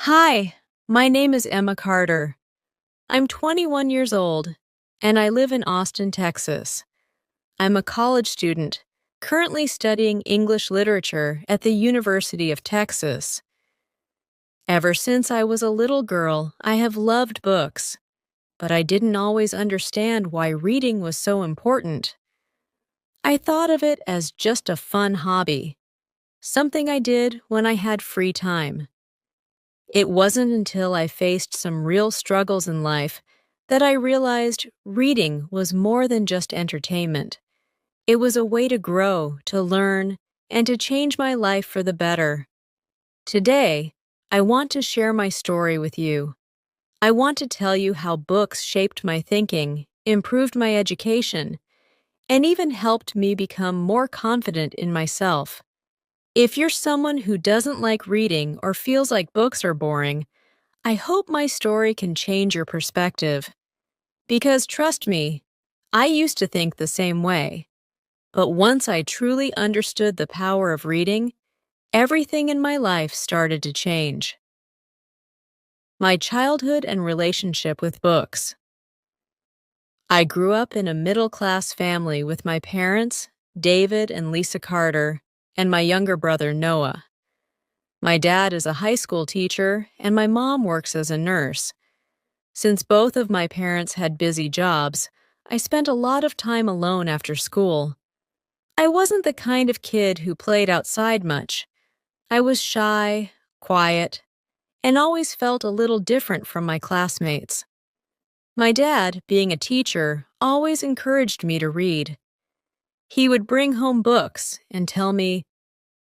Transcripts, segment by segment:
Hi, my name is Emma Carter. I'm 21 years old, and I live in Austin, Texas. I'm a college student, currently studying English literature at the University of Texas. Ever since I was a little girl, I have loved books, but I didn't always understand why reading was so important. I thought of it as just a fun hobby, something I did when I had free time. It wasn't until I faced some real struggles in life that I realized reading was more than just entertainment. It was a way to grow, to learn, and to change my life for the better. Today, I want to share my story with you. I want to tell you how books shaped my thinking, improved my education, and even helped me become more confident in myself. If you're someone who doesn't like reading or feels like books are boring, I hope my story can change your perspective. Because trust me, I used to think the same way. But once I truly understood the power of reading, everything in my life started to change. My childhood and relationship with books. I grew up in a middle-class family with my parents, David and Lisa Carter, and my younger brother, Noah. My dad is a high school teacher, and my mom works as a nurse. Since both of my parents had busy jobs, I spent a lot of time alone after school. I wasn't the kind of kid who played outside much. I was shy, quiet, and always felt a little different from my classmates. My dad, being a teacher, always encouraged me to read. He would bring home books and tell me,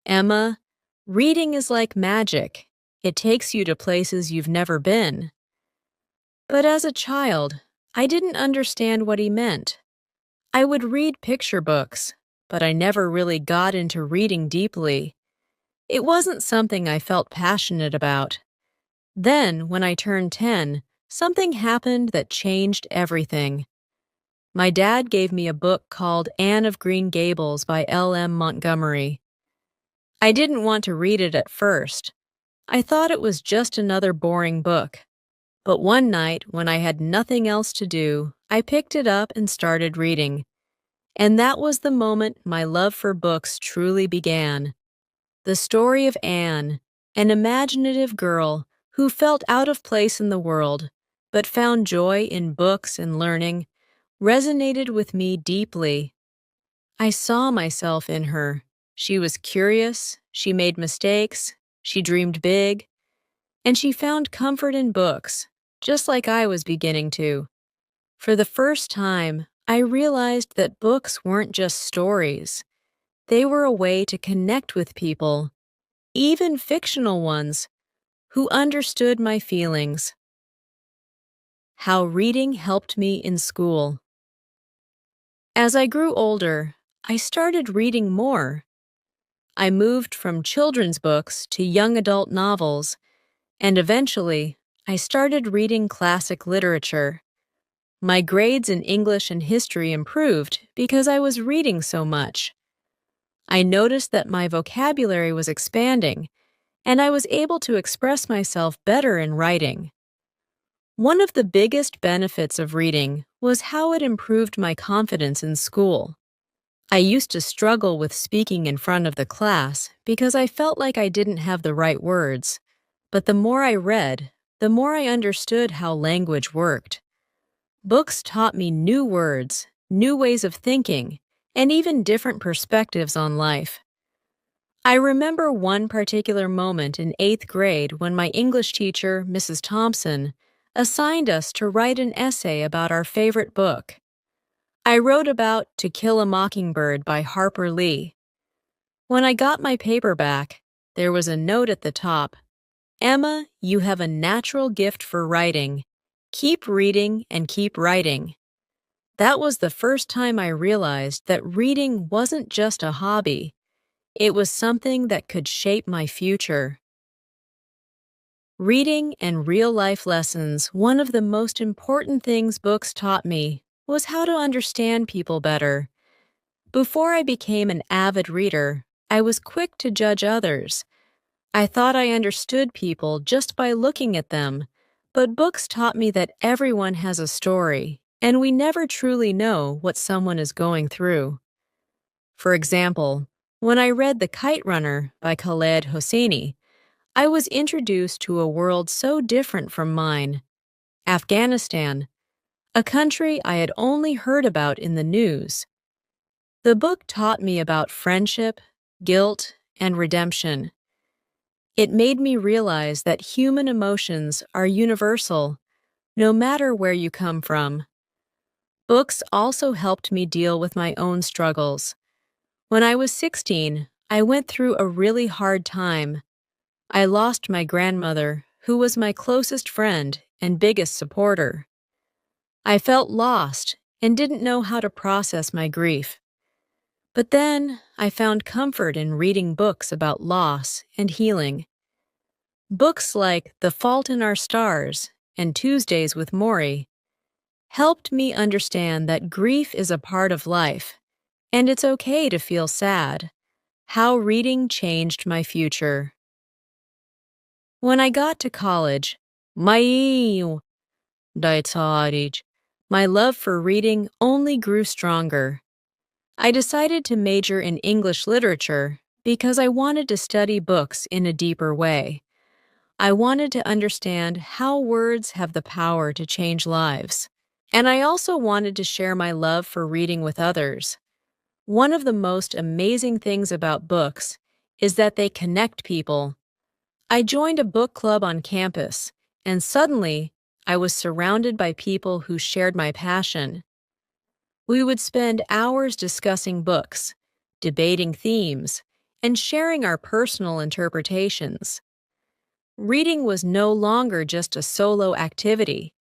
"Emma, reading is like magic. It takes you to places you've never been." But as a child, I didn't understand what he meant. I would read picture books, but I never really got into reading deeply. It wasn't something I felt passionate about. Then, when I turned 10, something happened that changed everything. My dad gave me a book called Anne of Green Gables by L.M. Montgomery. I didn't want to read it at first. I thought it was just another boring book. But one night, when I had nothing else to do, I picked it up and started reading. And that was the moment my love for books truly began. The story of Anne, an imaginative girl who felt out of place in the world, but found joy in books and learning, resonated with me deeply. I saw myself in her. She was curious, she made mistakes, she dreamed big, and she found comfort in books, just like I was beginning to. For the first time, I realized that books weren't just stories. They were a way to connect with people, even fictional ones, who understood my feelings. How reading helped me in school. As I grew older, I started reading more. I moved from children's books to young adult novels, and eventually, I started reading classic literature. My grades in English and history improved because I was reading so much. I noticed that my vocabulary was expanding, and I was able to express myself better in writing. One of the biggest benefits of reading was how it improved my confidence in school. I used to struggle with speaking in front of the class because I felt like I didn't have the right words. But the more I read, the more I understood how language worked. Books taught me new words, new ways of thinking, and even different perspectives on life. I remember one particular moment in 8th grade when my English teacher, Mrs. Thompson, assigned us to write an essay about our favorite book. I wrote about To Kill a Mockingbird by Harper Lee. When I got my paper back, there was a note at the top. "Emma, you have a natural gift for writing. Keep reading and keep writing." That was the first time I realized that reading wasn't just a hobby. It was something that could shape my future. Reading and real-life lessons, one of the most important things books taught me was how to understand people better. Before I became an avid reader, I was quick to judge others. I thought I understood people just by looking at them, but books taught me that everyone has a story, and we never truly know what someone is going through. For example, when I read The Kite Runner by Khaled Hosseini, I was introduced to a world so different from mine, Afghanistan, a country I had only heard about in the news. The book taught me about friendship, guilt, and redemption. It made me realize that human emotions are universal, no matter where you come from. Books also helped me deal with my own struggles. When I was 16, I went through a really hard time. I lost my grandmother, who was my closest friend and biggest supporter. I felt lost and didn't know how to process my grief. But then I found comfort in reading books about loss and healing. Books like The Fault in Our Stars and Tuesdays with Morrie helped me understand that grief is a part of life, and it's okay to feel sad. How reading changed my future. When I got to college, my love for reading only grew stronger. I decided to major in English literature because I wanted to study books in a deeper way. I wanted to understand how words have the power to change lives. And I also wanted to share my love for reading with others. One of the most amazing things about books is that they connect people. I joined a book club on campus, and suddenly I was surrounded by people who shared my passion. We would spend hours discussing books, debating themes, and sharing our personal interpretations. Reading was no longer just a solo activity.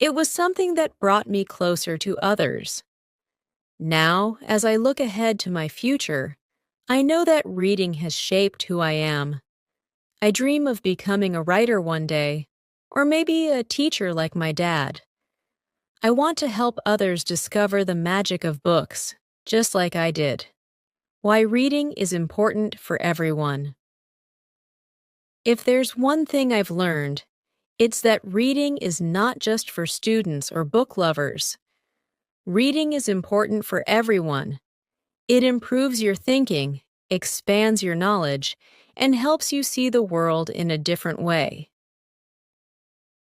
It was something that brought me closer to others. Now, as I look ahead to my future, I know that reading has shaped who I am. I dream of becoming a writer one day, or maybe a teacher like my dad. I want to help others discover the magic of books, just like I did. Why reading is important for everyone. If there's one thing I've learned, it's that reading is not just for students or book lovers. Reading is important for everyone. It improves your thinking, expands your knowledge, and helps you see the world in a different way.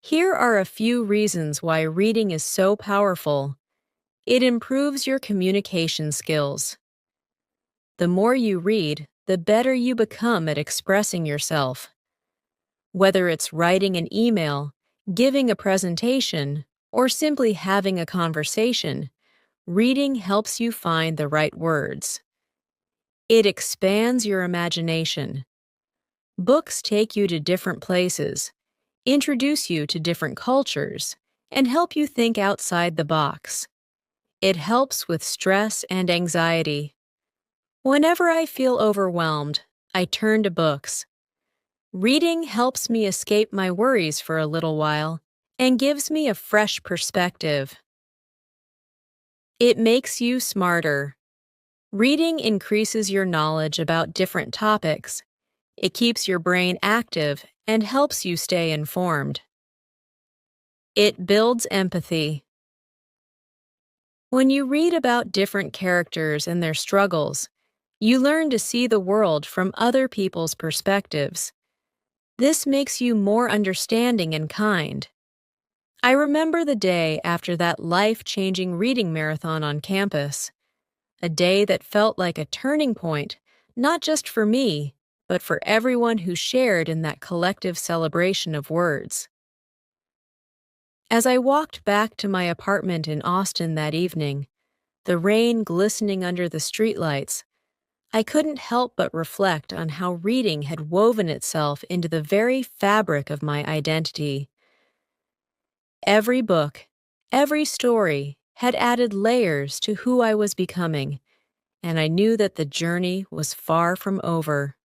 Here are a few reasons why reading is so powerful. It improves your communication skills. The more you read, the better you become at expressing yourself. Whether it's writing an email, giving a presentation, or simply having a conversation, reading helps you find the right words. It expands your imagination. Books take you to different places, introduce you to different cultures, and help you think outside the box. It helps with stress and anxiety. Whenever I feel overwhelmed, I turn to books. Reading helps me escape my worries for a little while and gives me a fresh perspective. It makes you smarter. Reading increases your knowledge about different topics. It keeps your brain active and helps you stay informed. It builds empathy. When you read about different characters and their struggles, you learn to see the world from other people's perspectives. This makes you more understanding and kind. I remember the day after that life-changing reading marathon on campus, a day that felt like a turning point, not just for me, but for everyone who shared in that collective celebration of words. As I walked back to my apartment in Austin that evening, the rain glistening under the streetlights, I couldn't help but reflect on how reading had woven itself into the very fabric of my identity. Every book, every story had added layers to who I was becoming, and I knew that the journey was far from over.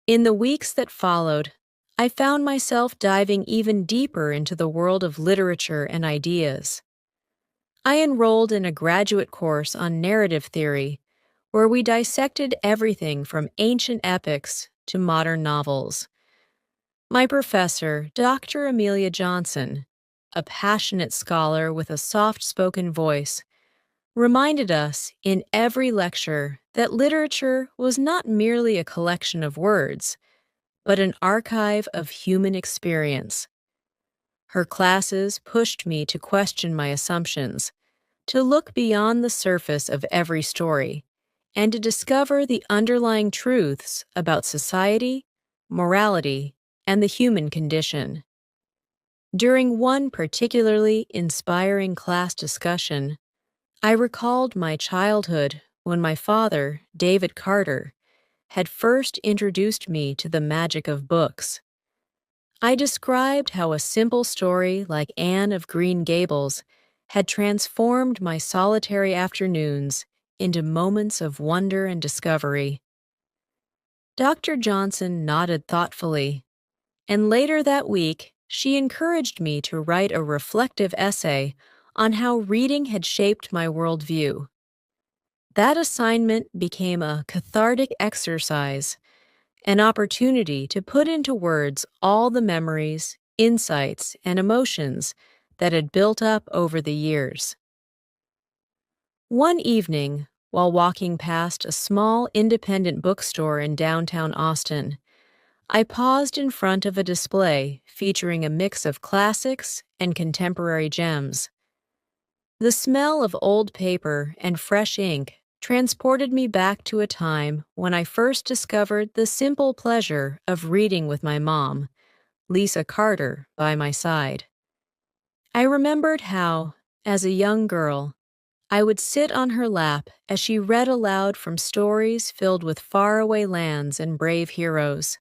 In the weeks that followed, I found myself diving even deeper into the world of literature and ideas. I enrolled in a graduate course on narrative theory, where we dissected everything from ancient epics to modern novels. My professor, Dr. Amelia Johnson, a passionate scholar with a soft-spoken voice, reminded us in every lecture that literature was not merely a collection of words, but an archive of human experience. Her classes pushed me to question my assumptions, to look beyond the surface of every story, and to discover the underlying truths about society, morality, and the human condition. During one particularly inspiring class discussion, I recalled my childhood when my father, David Carter, had first introduced me to the magic of books. I described how a simple story like Anne of Green Gables had transformed my solitary afternoons into moments of wonder and discovery. Dr. Johnson nodded thoughtfully, and later that week, she encouraged me to write a reflective essay on how reading had shaped my worldview. That assignment became a cathartic exercise, an opportunity to put into words all the memories, insights, and emotions that had built up over the years. One evening, while walking past a small independent bookstore in downtown Austin, I paused in front of a display featuring a mix of classics and contemporary gems. The smell of old paper and fresh ink transported me back to a time when I first discovered the simple pleasure of reading with my mom, Lisa Carter, by my side. I remembered how, as a young girl, I would sit on her lap as she read aloud from stories filled with faraway lands and brave heroes.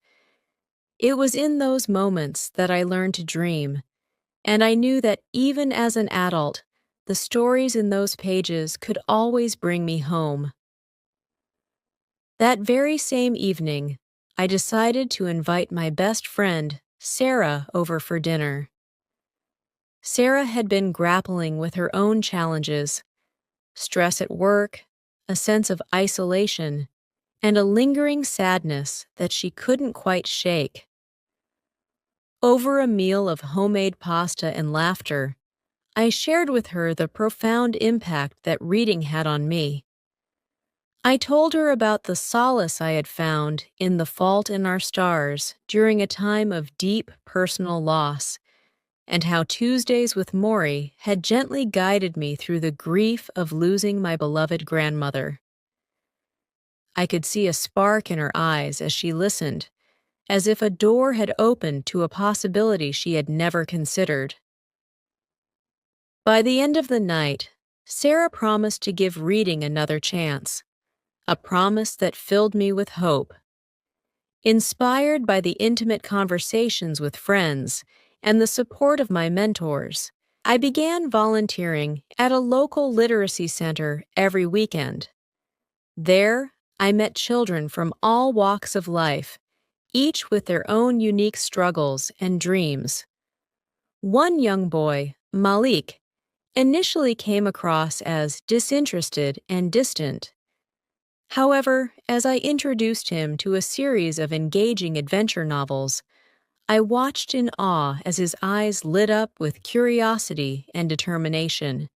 It was in those moments that I learned to dream, and I knew that even as an adult, the stories in those pages could always bring me home. That very same evening, I decided to invite my best friend, Sarah, over for dinner. Sarah had been grappling with her own challenges: stress at work, a sense of isolation, and a lingering sadness that she couldn't quite shake. Over a meal of homemade pasta and laughter, I shared with her the profound impact that reading had on me. I told her about the solace I had found in The Fault in Our Stars during a time of deep personal loss, and how Tuesdays with Maury had gently guided me through the grief of losing my beloved grandmother. I could see a spark in her eyes as she listened, as if a door had opened to a possibility she had never considered. By the end of the night, Sarah promised to give reading another chance, a promise that filled me with hope. Inspired by the intimate conversations with friends and the support of my mentors, I began volunteering at a local literacy center every weekend. There, I met children from all walks of life, each with their own unique struggles and dreams. One young boy, Malik, initially came across as disinterested and distant. However, as I introduced him to a series of engaging adventure novels, I watched in awe as his eyes lit up with curiosity and determination.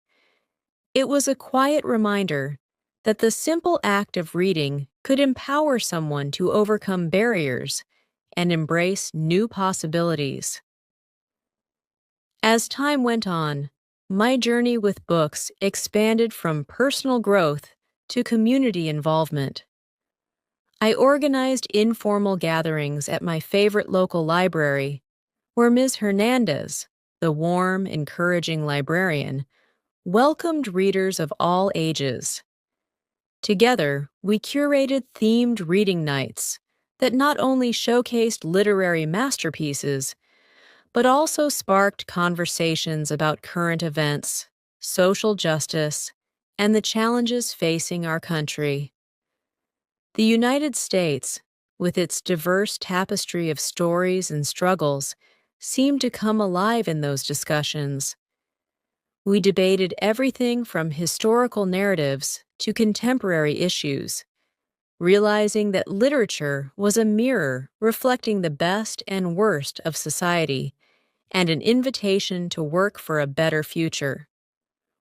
It was a quiet reminder that the simple act of reading could empower someone to overcome barriers and embrace new possibilities. As time went on, my journey with books expanded from personal growth to community involvement. I organized informal gatherings at my favorite local library, where Ms. Hernandez, the warm, encouraging librarian, welcomed readers of all ages. Together, we curated themed reading nights that not only showcased literary masterpieces, but also sparked conversations about current events, social justice, and the challenges facing our country. The United States, with its diverse tapestry of stories and struggles, seemed to come alive in those discussions. We debated everything from historical narratives to contemporary issues, realizing that literature was a mirror reflecting the best and worst of society and an invitation to work for a better future.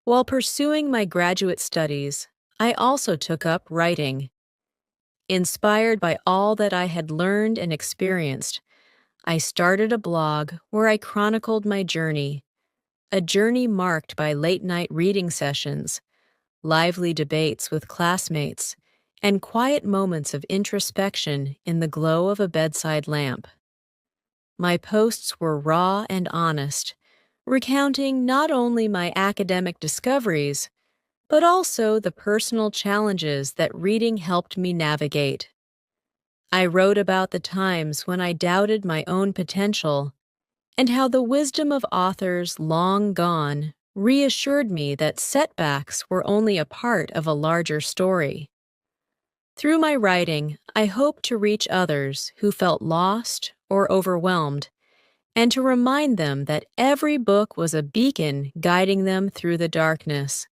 While pursuing my graduate studies, I also took up writing. Inspired by all that I had learned and experienced, I started a blog where I chronicled my journey, a journey marked by late-night reading sessions, lively debates with classmates, and quiet moments of introspection in the glow of a bedside lamp. My posts were raw and honest, recounting not only my academic discoveries, but also the personal challenges that reading helped me navigate. I wrote about the times when I doubted my own potential and how the wisdom of authors long gone reassured me that setbacks were only a part of a larger story. Through my writing, I hope to reach others who felt lost or overwhelmed, and to remind them that every book was a beacon guiding them through the darkness.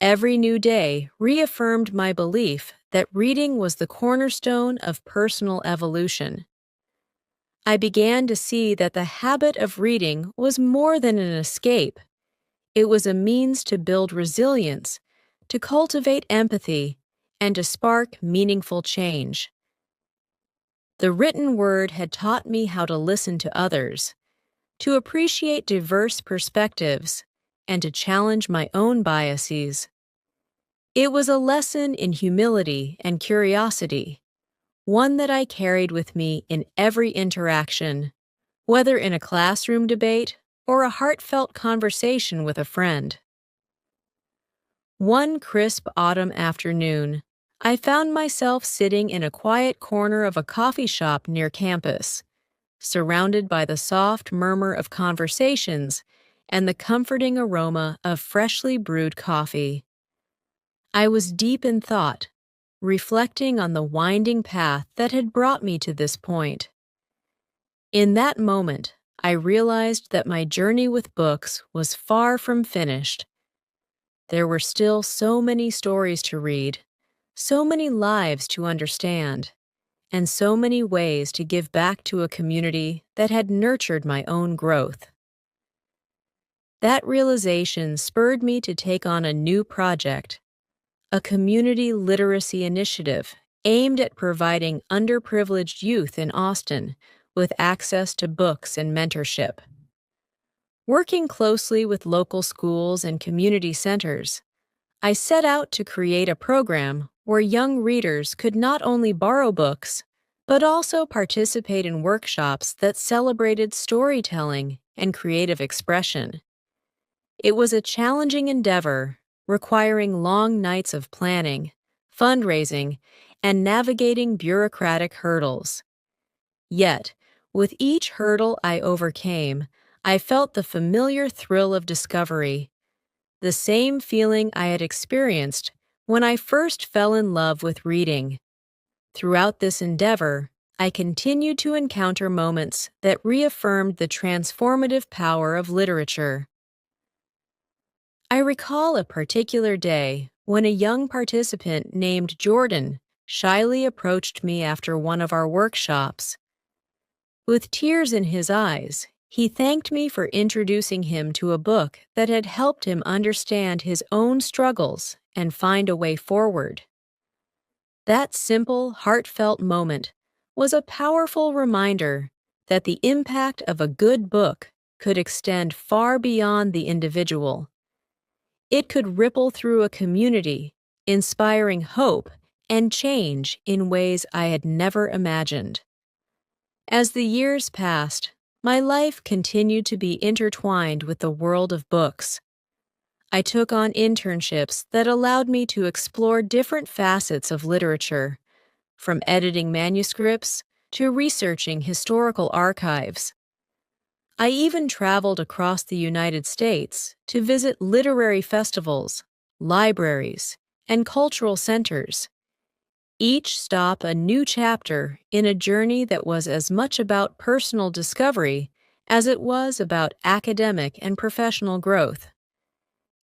Every new day reaffirmed my belief that reading was the cornerstone of personal evolution. I began to see that the habit of reading was more than an escape. It was a means to build resilience, to cultivate empathy, and to spark meaningful change. The written word had taught me how to listen to others, to appreciate diverse perspectives, and to challenge my own biases. It was a lesson in humility and curiosity, one that I carried with me in every interaction, whether in a classroom debate or a heartfelt conversation with a friend. One crisp autumn afternoon, I found myself sitting in a quiet corner of a coffee shop near campus, surrounded by the soft murmur of conversations and the comforting aroma of freshly brewed coffee. I was deep in thought, reflecting on the winding path that had brought me to this point. In that moment, I realized that my journey with books was far from finished. There were still so many stories to read, so many lives to understand, and so many ways to give back to a community that had nurtured my own growth. That realization spurred me to take on a new project, a community literacy initiative aimed at providing underprivileged youth in Austin with access to books and mentorship. Working closely with local schools and community centers, I set out to create a program where young readers could not only borrow books, but also participate in workshops that celebrated storytelling and creative expression. It was a challenging endeavor, requiring long nights of planning, fundraising, and navigating bureaucratic hurdles. Yet, with each hurdle I overcame, I felt the familiar thrill of discovery, the same feeling I had experienced when I first fell in love with reading. Throughout this endeavor, I continued to encounter moments that reaffirmed the transformative power of literature. I recall a particular day when a young participant named Jordan shyly approached me after one of our workshops. With tears in his eyes, he thanked me for introducing him to a book that had helped him understand his own struggles and find a way forward. That simple, heartfelt moment was a powerful reminder that the impact of a good book could extend far beyond the individual. It could ripple through a community, inspiring hope and change in ways I had never imagined. As the years passed, my life continued to be intertwined with the world of books. I took on internships that allowed me to explore different facets of literature, from editing manuscripts to researching historical archives. I even traveled across the United States to visit literary festivals, libraries, and cultural centers. Each stop a new chapter in a journey that was as much about personal discovery as it was about academic and professional growth.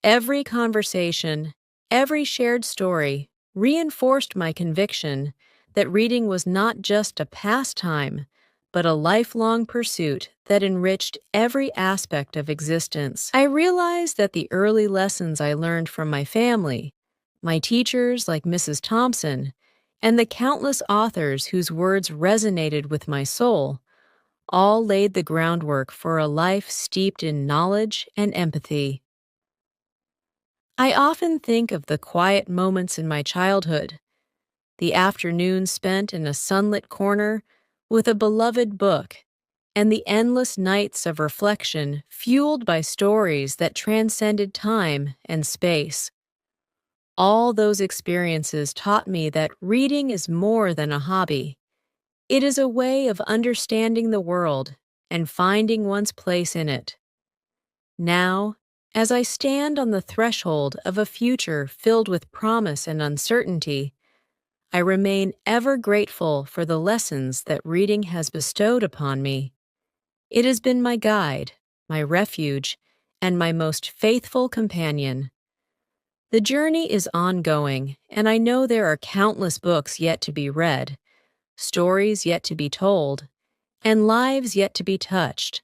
Every conversation, every shared story reinforced my conviction that reading was not just a pastime, but a lifelong pursuit that enriched every aspect of existence. I realized that the early lessons I learned from my family, my teachers like Mrs. Thompson, and the countless authors whose words resonated with my soul, all laid the groundwork for a life steeped in knowledge and empathy. I often think of the quiet moments in my childhood, the afternoons spent in a sunlit corner with a beloved book, and the endless nights of reflection fueled by stories that transcended time and space. All those experiences taught me that reading is more than a hobby. It is a way of understanding the world and finding one's place in it. Now, as I stand on the threshold of a future filled with promise and uncertainty, I remain ever grateful for the lessons that reading has bestowed upon me. It has been my guide, my refuge, and my most faithful companion. The journey is ongoing, and I know there are countless books yet to be read, stories yet to be told, and lives yet to be touched.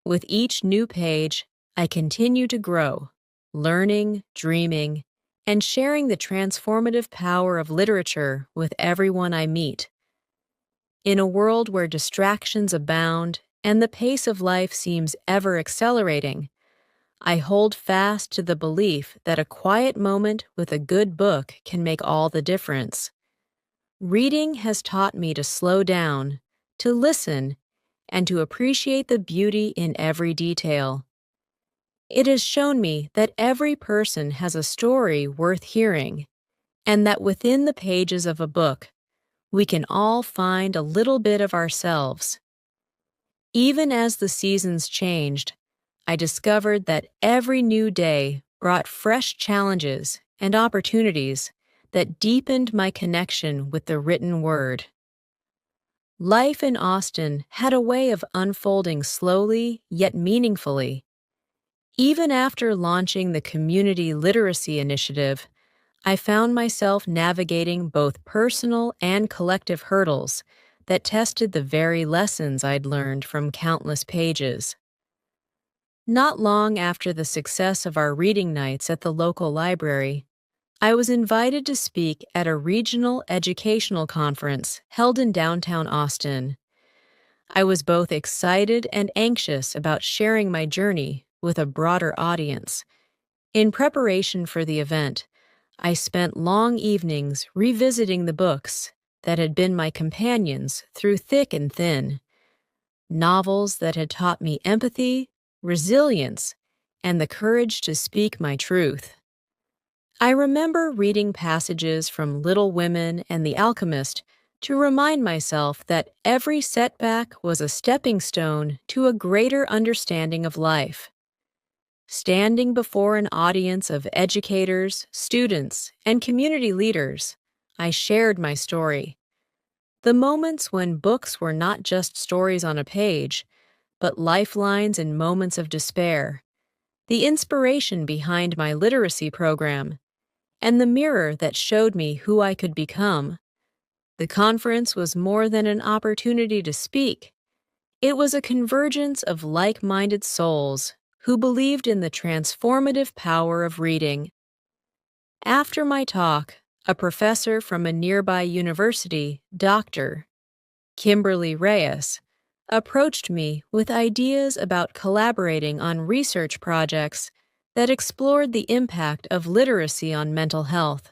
With each new page, I continue to grow, learning, dreaming, and sharing the transformative power of literature with everyone I meet. In a world where distractions abound and the pace of life seems ever accelerating, I hold fast to the belief that a quiet moment with a good book can make all the difference. Reading has taught me to slow down, to listen, and to appreciate the beauty in every detail. It has shown me that every person has a story worth hearing, and that within the pages of a book, we can all find a little bit of ourselves. Even as the seasons changed, I discovered that every new day brought fresh challenges and opportunities that deepened my connection with the written word. Life in Austin had a way of unfolding slowly yet meaningfully. Even after launching the Community Literacy Initiative, I found myself navigating both personal and collective hurdles that tested the very lessons I'd learned from countless pages. Not long after the success of our reading nights at the local library, I was invited to speak at a regional educational conference held in downtown Austin. I was both excited and anxious about sharing my journey with a broader audience. In preparation for the event, I spent long evenings revisiting the books that had been my companions through thick and thin, novels that had taught me empathy, resilience, and the courage to speak my truth. I remember reading passages from Little Women and The Alchemist to remind myself that every setback was a stepping stone to a greater understanding of life. Standing before an audience of educators, students, and community leaders, I shared my story. The moments when books were not just stories on a page, but lifelines in moments of despair, the inspiration behind my literacy program, and the mirror that showed me who I could become. The conference was more than an opportunity to speak. It was a convergence of like-minded souls who believed in the transformative power of reading. After my talk, a professor from a nearby university, Dr. Kimberly Reyes, approached me with ideas about collaborating on research projects that explored the impact of literacy on mental health.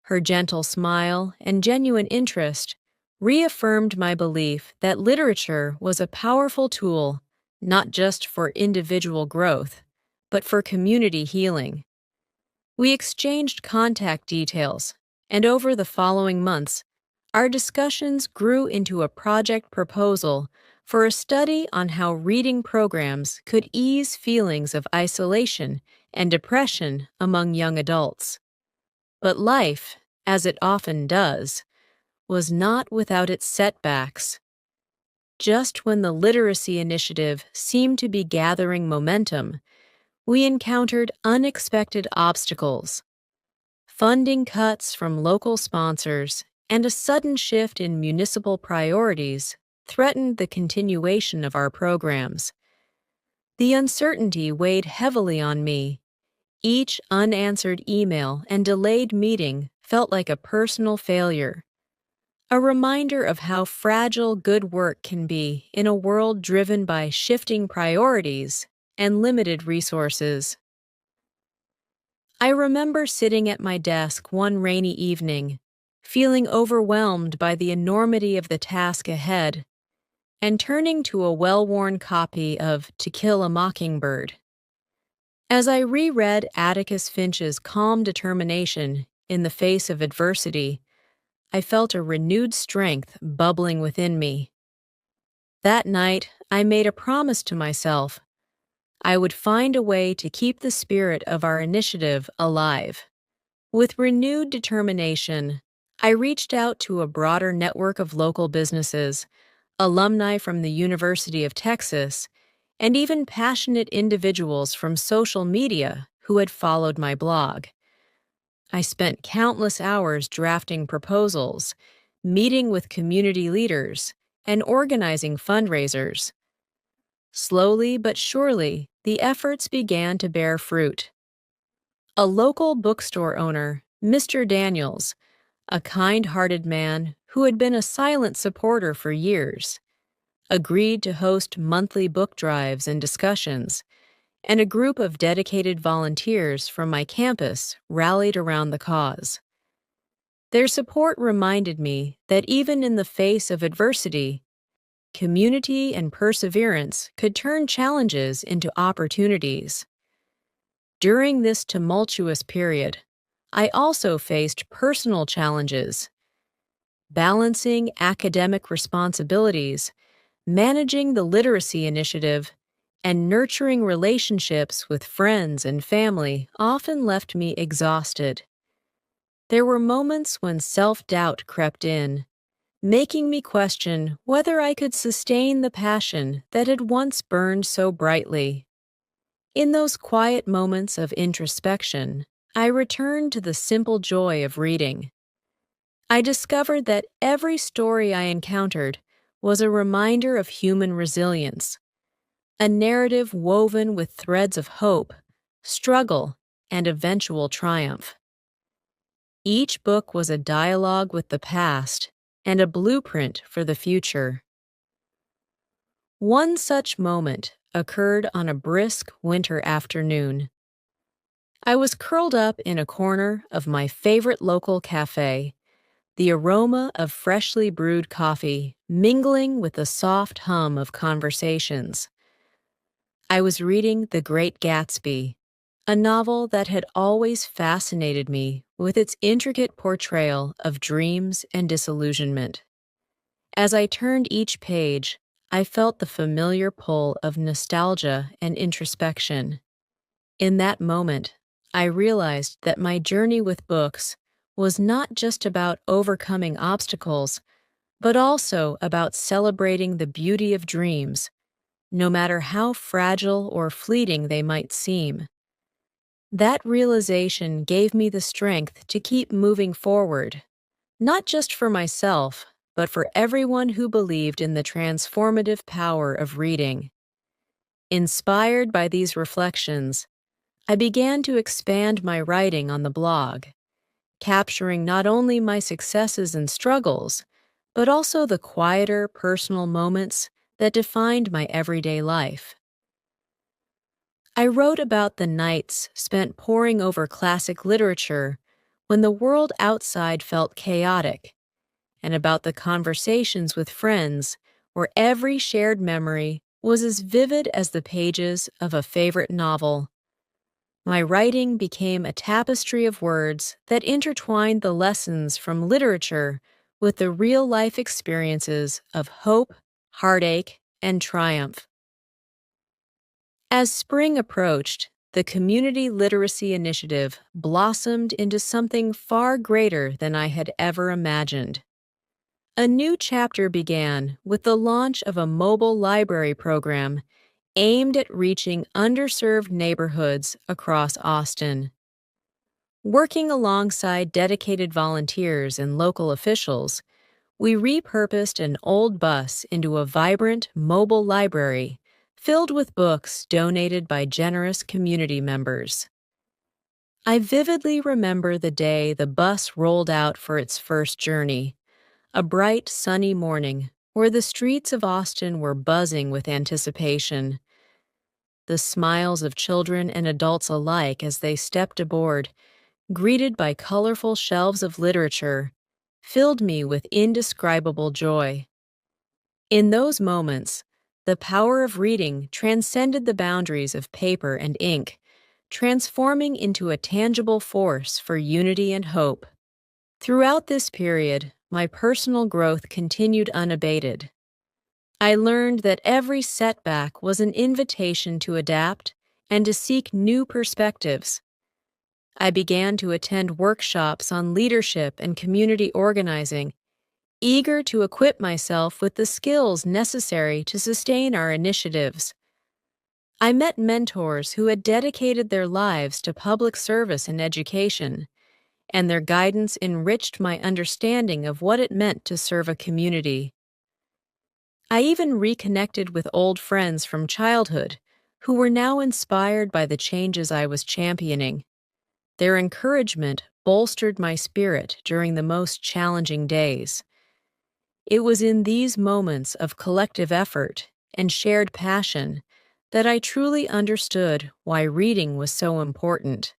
Her gentle smile and genuine interest reaffirmed my belief that literature was a powerful tool not just for individual growth, but for community healing. We exchanged contact details, and over the following months, our discussions grew into a project proposal for a study on how reading programs could ease feelings of isolation and depression among young adults. But life, as it often does, was not without its setbacks. Just when the literacy initiative seemed to be gathering momentum, we encountered unexpected obstacles. Funding cuts from local sponsors and a sudden shift in municipal priorities threatened the continuation of our programs. The uncertainty weighed heavily on me. Each unanswered email and delayed meeting felt like a personal failure, a reminder of how fragile good work can be in a world driven by shifting priorities and limited resources. I remember sitting at my desk one rainy evening, feeling overwhelmed by the enormity of the task ahead, and turning to a well-worn copy of To Kill a Mockingbird. As I reread Atticus Finch's calm determination in the face of adversity, I felt a renewed strength bubbling within me. That night, I made a promise to myself. I would find a way to keep the spirit of our initiative alive. With renewed determination, I reached out to a broader network of local businesses, alumni from the University of Texas, and even passionate individuals from social media who had followed my blog. I spent countless hours drafting proposals, meeting with community leaders, and organizing fundraisers. Slowly but surely, the efforts began to bear fruit. A local bookstore owner, Mr. Daniels, a kind-hearted man who had been a silent supporter for years, agreed to host monthly book drives and discussions, and a group of dedicated volunteers from my campus rallied around the cause. Their support reminded me that even in the face of adversity, community and perseverance could turn challenges into opportunities. During this tumultuous period, I also faced personal challenges. Balancing academic responsibilities, managing the literacy initiative, and nurturing relationships with friends and family often left me exhausted. There were moments when self-doubt crept in, making me question whether I could sustain the passion that had once burned so brightly. In those quiet moments of introspection, I returned to the simple joy of reading. I discovered that every story I encountered was a reminder of human resilience, a narrative woven with threads of hope, struggle, and eventual triumph. Each book was a dialogue with the past and a blueprint for the future. One such moment occurred on a brisk winter afternoon. I was curled up in a corner of my favorite local cafe, the aroma of freshly brewed coffee mingling with the soft hum of conversations. I was reading The Great Gatsby, a novel that had always fascinated me with its intricate portrayal of dreams and disillusionment. As I turned each page, I felt the familiar pull of nostalgia and introspection. In that moment, I realized that my journey with books was not just about overcoming obstacles, but also about celebrating the beauty of dreams, no matter how fragile or fleeting they might seem. That realization gave me the strength to keep moving forward, not just for myself, but for everyone who believed in the transformative power of reading. Inspired by these reflections, I began to expand my writing on the blog, capturing not only my successes and struggles, but also the quieter personal moments that defined my everyday life. I wrote about the nights spent poring over classic literature when the world outside felt chaotic, and about the conversations with friends where every shared memory was as vivid as the pages of a favorite novel. My writing became a tapestry of words that intertwined the lessons from literature with the real-life experiences of hope, heartache, and triumph. As spring approached, the Community Literacy Initiative blossomed into something far greater than I had ever imagined. A new chapter began with the launch of a mobile library program aimed at reaching underserved neighborhoods across Austin. Working alongside dedicated volunteers and local officials, we repurposed an old bus into a vibrant, mobile library filled with books donated by generous community members. I vividly remember the day the bus rolled out for its first journey, a bright, sunny morning where the streets of Austin were buzzing with anticipation. The smiles of children and adults alike as they stepped aboard, greeted by colorful shelves of literature, filled me with indescribable joy. In those moments, the power of reading transcended the boundaries of paper and ink, transforming into a tangible force for unity and hope. Throughout this period, my personal growth continued unabated. I learned that every setback was an invitation to adapt and to seek new perspectives. I began to attend workshops on leadership and community organizing, eager to equip myself with the skills necessary to sustain our initiatives. I met mentors who had dedicated their lives to public service and education, and their guidance enriched my understanding of what it meant to serve a community. I even reconnected with old friends from childhood who were now inspired by the changes I was championing. Their encouragement bolstered my spirit during the most challenging days. It was in these moments of collective effort and shared passion that I truly understood why reading was so important.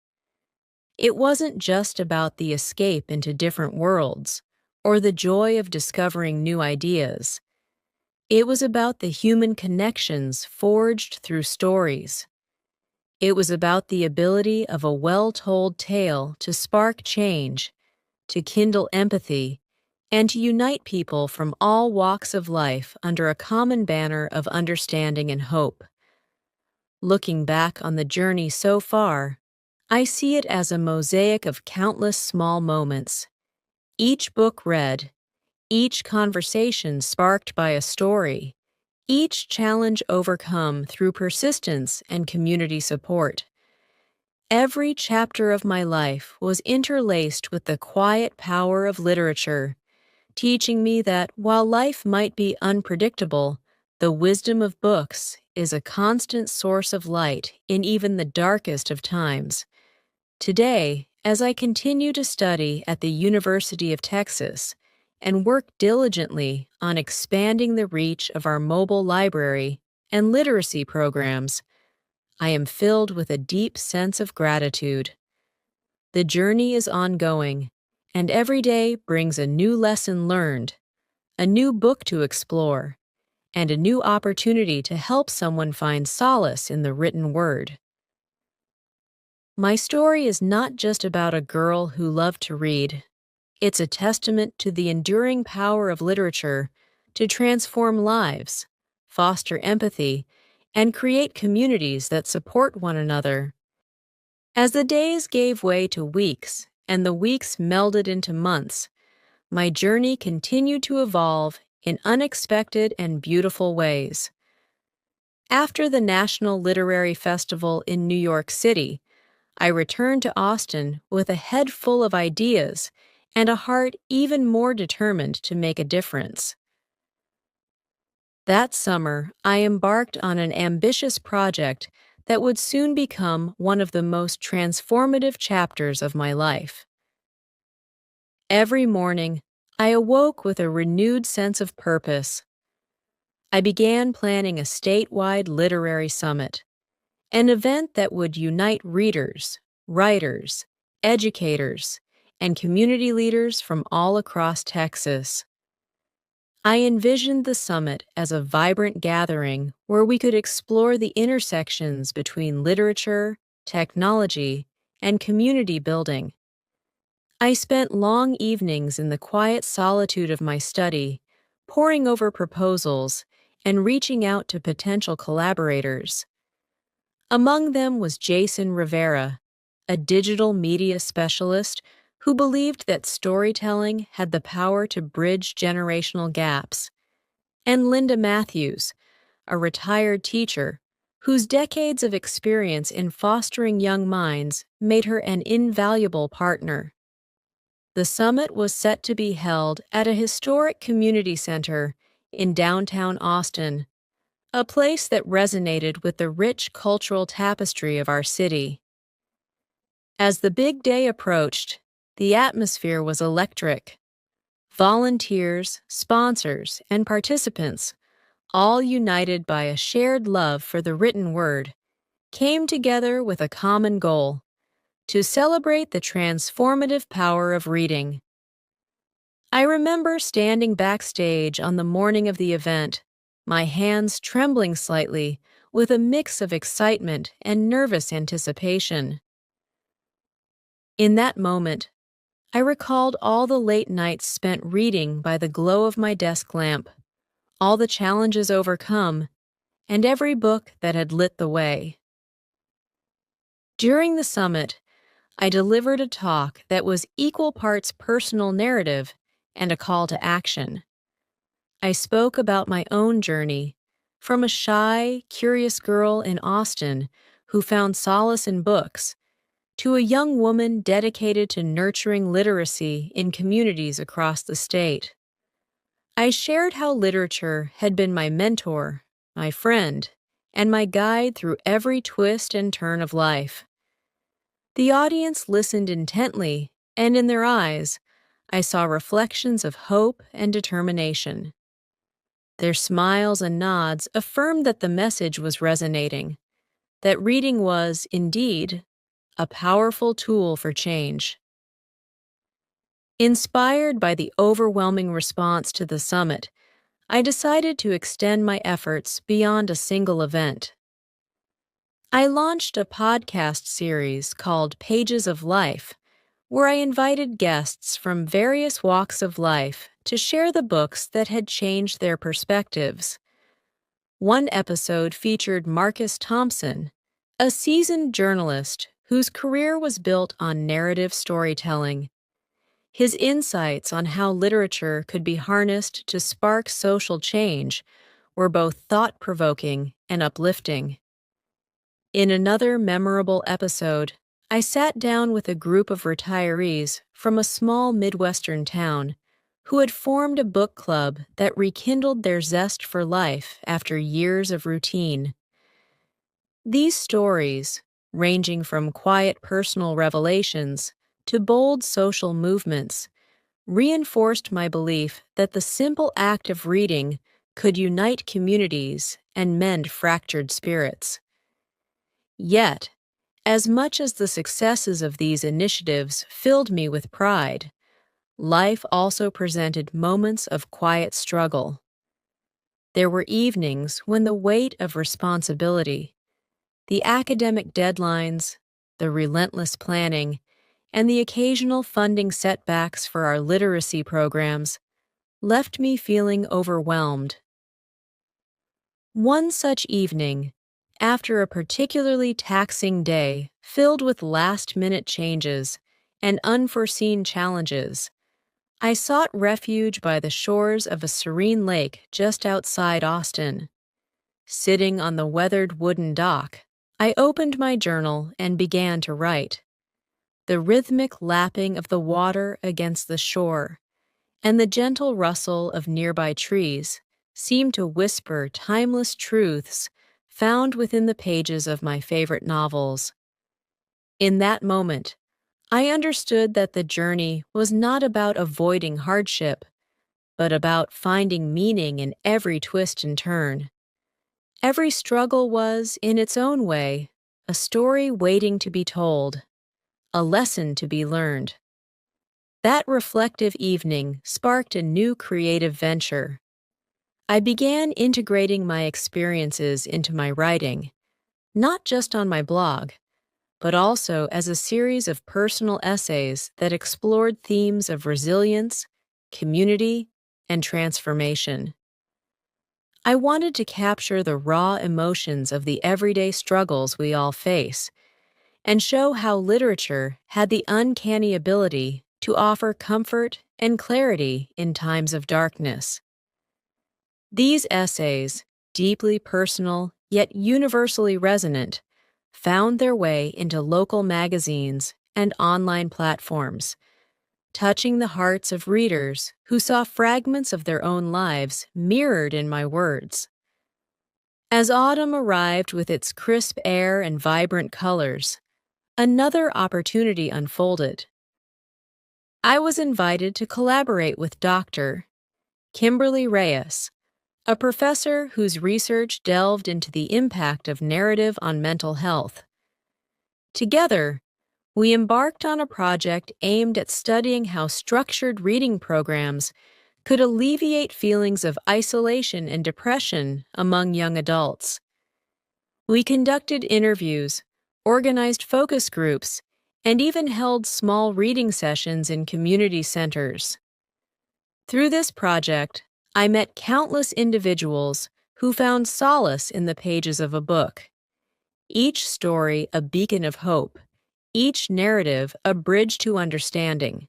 It wasn't just about the escape into different worlds or the joy of discovering new ideas. It was about the human connections forged through stories. It was about the ability of a well-told tale to spark change, to kindle empathy, and to unite people from all walks of life under a common banner of understanding and hope. Looking back on the journey so far, I see it as a mosaic of countless small moments. Each book read, each conversation sparked by a story, each challenge overcome through persistence and community support. Every chapter of my life was interlaced with the quiet power of literature, teaching me that while life might be unpredictable, the wisdom of books is a constant source of light in even the darkest of times. Today, as I continue to study at the University of Texas and work diligently on expanding the reach of our mobile library and literacy programs, I am filled with a deep sense of gratitude. The journey is ongoing, and every day brings a new lesson learned, a new book to explore, and a new opportunity to help someone find solace in the written word. My story is not just about a girl who loved to read. It's a testament to the enduring power of literature to transform lives, foster empathy, and create communities that support one another. As the days gave way to weeks and the weeks melded into months, my journey continued to evolve in unexpected and beautiful ways. After the National Literary Festival in New York City, I returned to Austin with a head full of ideas and a heart even more determined to make a difference. That summer, I embarked on an ambitious project that would soon become one of the most transformative chapters of my life. Every morning, I awoke with a renewed sense of purpose. I began planning a statewide literary summit, an event that would unite readers, writers, educators, and community leaders from all across Texas. I envisioned the summit as a vibrant gathering where we could explore the intersections between literature, technology, and community building. I spent long evenings in the quiet solitude of my study, poring over proposals and reaching out to potential collaborators. Among them was Jason Rivera, a digital media specialist who believed that storytelling had the power to bridge generational gaps, and Linda Matthews, a retired teacher whose decades of experience in fostering young minds made her an invaluable partner. The summit was set to be held at a historic community center in downtown Austin, a place that resonated with the rich cultural tapestry of our city. As the big day approached, the atmosphere was electric. Volunteers, sponsors, and participants, all united by a shared love for the written word, came together with a common goal: to celebrate the transformative power of reading. I remember standing backstage on the morning of the event, my hands trembling slightly with a mix of excitement and nervous anticipation. In that moment, I recalled all the late nights spent reading by the glow of my desk lamp, all the challenges overcome, and every book that had lit the way. During the summit, I delivered a talk that was equal parts personal narrative and a call to action. I spoke about my own journey, from a shy, curious girl in Austin who found solace in books, to a young woman dedicated to nurturing literacy in communities across the state. I shared how literature had been my mentor, my friend, and my guide through every twist and turn of life. The audience listened intently, and in their eyes, I saw reflections of hope and determination. Their smiles and nods affirmed that the message was resonating, that reading was, indeed, a powerful tool for change. Inspired by the overwhelming response to the summit, I decided to extend my efforts beyond a single event. I launched a podcast series called Pages of Life, where I invited guests from various walks of life to share the books that had changed their perspectives. One episode featured Marcus Thompson, a seasoned journalist whose career was built on narrative storytelling. His insights on how literature could be harnessed to spark social change were both thought-provoking and uplifting. In another memorable episode, I sat down with a group of retirees from a small Midwestern town who had formed a book club that rekindled their zest for life after years of routine. These stories, ranging from quiet personal revelations to bold social movements, reinforced my belief that the simple act of reading could unite communities and mend fractured spirits. Yet, as much as the successes of these initiatives filled me with pride, life also presented moments of quiet struggle. There were evenings when the weight of responsibility, the academic deadlines, the relentless planning, and the occasional funding setbacks for our literacy programs left me feeling overwhelmed. One such evening, after a particularly taxing day filled with last-minute changes and unforeseen challenges, I sought refuge by the shores of a serene lake just outside Austin. Sitting on the weathered wooden dock, I opened my journal and began to write. The rhythmic lapping of the water against the shore and the gentle rustle of nearby trees seemed to whisper timeless truths found within the pages of my favorite novels. In that moment, I understood that the journey was not about avoiding hardship, but about finding meaning in every twist and turn. Every struggle was, in its own way, a story waiting to be told, a lesson to be learned. That reflective evening sparked a new creative venture. I began integrating my experiences into my writing, not just on my blog, but also as a series of personal essays that explored themes of resilience, community, and transformation. I wanted to capture the raw emotions of the everyday struggles we all face, and show how literature had the uncanny ability to offer comfort and clarity in times of darkness. These essays, deeply personal yet universally resonant, found their way into local magazines and online platforms, touching the hearts of readers who saw fragments of their own lives mirrored in my words. As autumn arrived with its crisp air and vibrant colors, another opportunity unfolded. I was invited to collaborate with Dr. Kimberly Reyes, a professor whose research delved into the impact of narrative on mental health. Together, we embarked on a project aimed at studying how structured reading programs could alleviate feelings of isolation and depression among young adults. We conducted interviews, organized focus groups, and even held small reading sessions in community centers. Through this project, I met countless individuals who found solace in the pages of a book, each story a beacon of hope, each narrative a bridge to understanding.